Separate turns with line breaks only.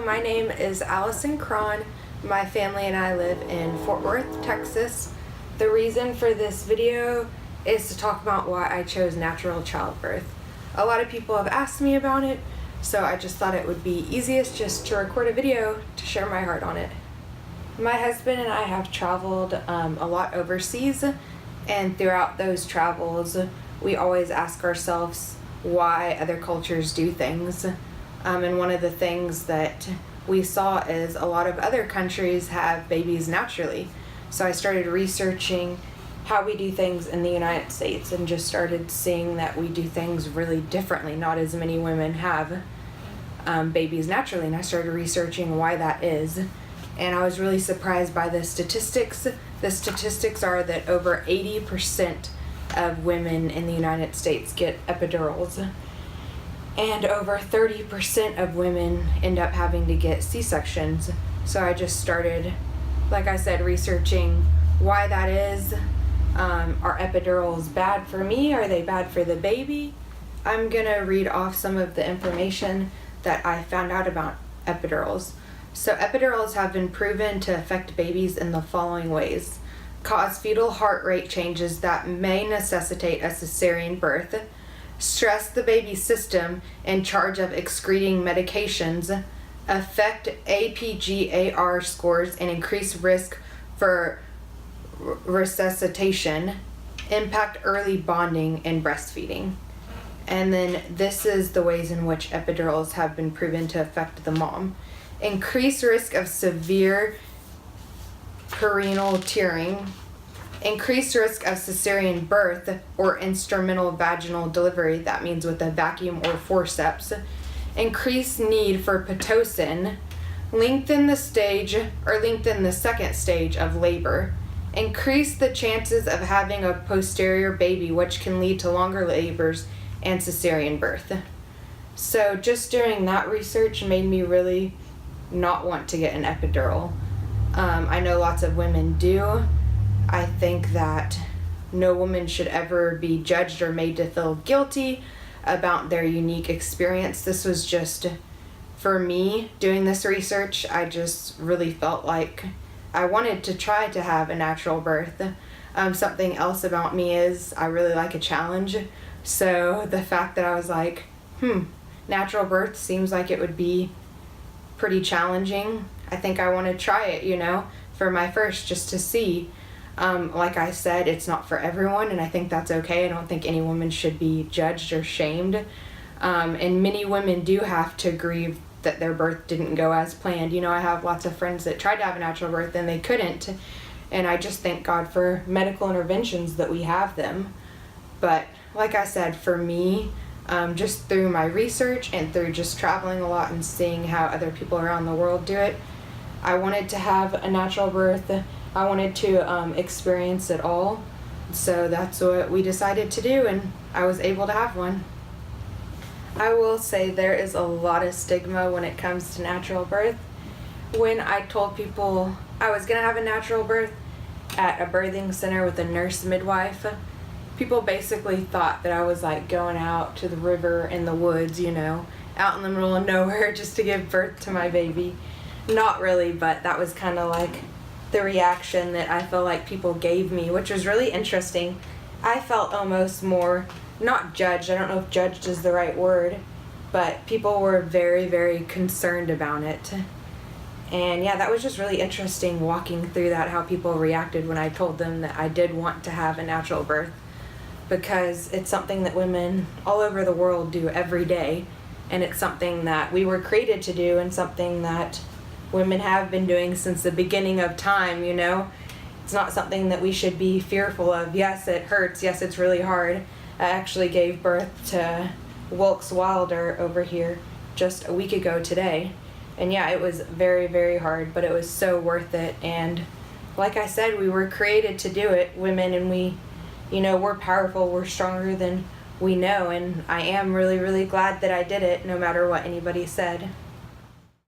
my name is Allison Cron. My family and I live in Fort Worth, Texas. The reason for this video is to talk about why I chose natural childbirth. A lot of people have asked me about it, so I just thought it would be easiest just to record a video to share my heart on it. My husband and I have traveled a lot overseas, and throughout those travels, we always ask ourselves why other cultures do things. And one of the things that we saw is a lot of other countries have babies naturally. So I started researching how we do things in the United States and just started seeing that we do things really differently. Not as many women have babies naturally, and I started researching why that is. And I was really surprised by the statistics. The statistics are that over 80% of women in the United States get epidurals, and over 30% of women end up having to get C-sections. So I just started, like I said, researching why that is. Are epidurals bad for me? Are they bad for the baby? I'm gonna read off some of the information that I found out about epidurals. So epidurals have been proven to affect babies in the following ways: cause fetal heart rate changes that may necessitate a cesarean birth, stress the baby's system in charge of excreting medications, affect APGAR scores and increase risk for resuscitation, impact early bonding and breastfeeding. And then this is the ways in which epidurals have been proven to affect the mom. Increase risk of severe perineal tearing, increased risk of cesarean birth or instrumental vaginal delivery, that means with a vacuum or forceps, increased need for Pitocin, lengthen the second stage of labor, increase the chances of having a posterior baby, which can lead to longer labors and cesarean birth. So just doing that research made me really not want to get an epidural. I know lots of women do. I think that no woman should ever be judged or made to feel guilty about their unique experience. This was just, for me, doing this research, I just really felt like I wanted to try to have a natural birth. Something else about me is I really like a challenge. So the fact that I was like, natural birth seems like it would be pretty challenging. I think I want to try it, for my first, just to see. Like I said, it's not for everyone, and I think that's okay. I don't think any woman should be judged or shamed. And many women do have to grieve that their birth didn't go as planned. I have lots of friends that tried to have a natural birth and they couldn't. And I just thank God for medical interventions that we have them. But like I said, for me, just through my research and through just traveling a lot and seeing how other people around the world do it, I wanted to have a natural birth. I wanted to experience it all. So that's what we decided to do, and I was able to have one. I will say there is a lot of stigma when it comes to natural birth. When I told people I was going to have a natural birth at a birthing center with a nurse midwife, people basically thought that I was like going out to the river in the woods, out in the middle of nowhere just to give birth to my baby. Not really, but that was kind of like the reaction that I feel like people gave me, which was really interesting. I felt almost more, not judged, I don't know if judged is the right word, but people were very, very concerned about it. And yeah, that was just really interesting walking through that, how people reacted when I told them that I did want to have a natural birth, because it's something that women all over the world do every day, and it's something that we were created to do and something that women have been doing since the beginning of time. It's not something that we should be fearful of. Yes, it hurts. Yes, it's really hard. I actually gave birth to Wilkes Wilder over here just a week ago today. And yeah, it was very, very hard, but it was so worth it. And like I said, we were created to do it, women, and we, we're powerful, we're stronger than we know. And I am really, really glad that I did it, no matter what anybody said.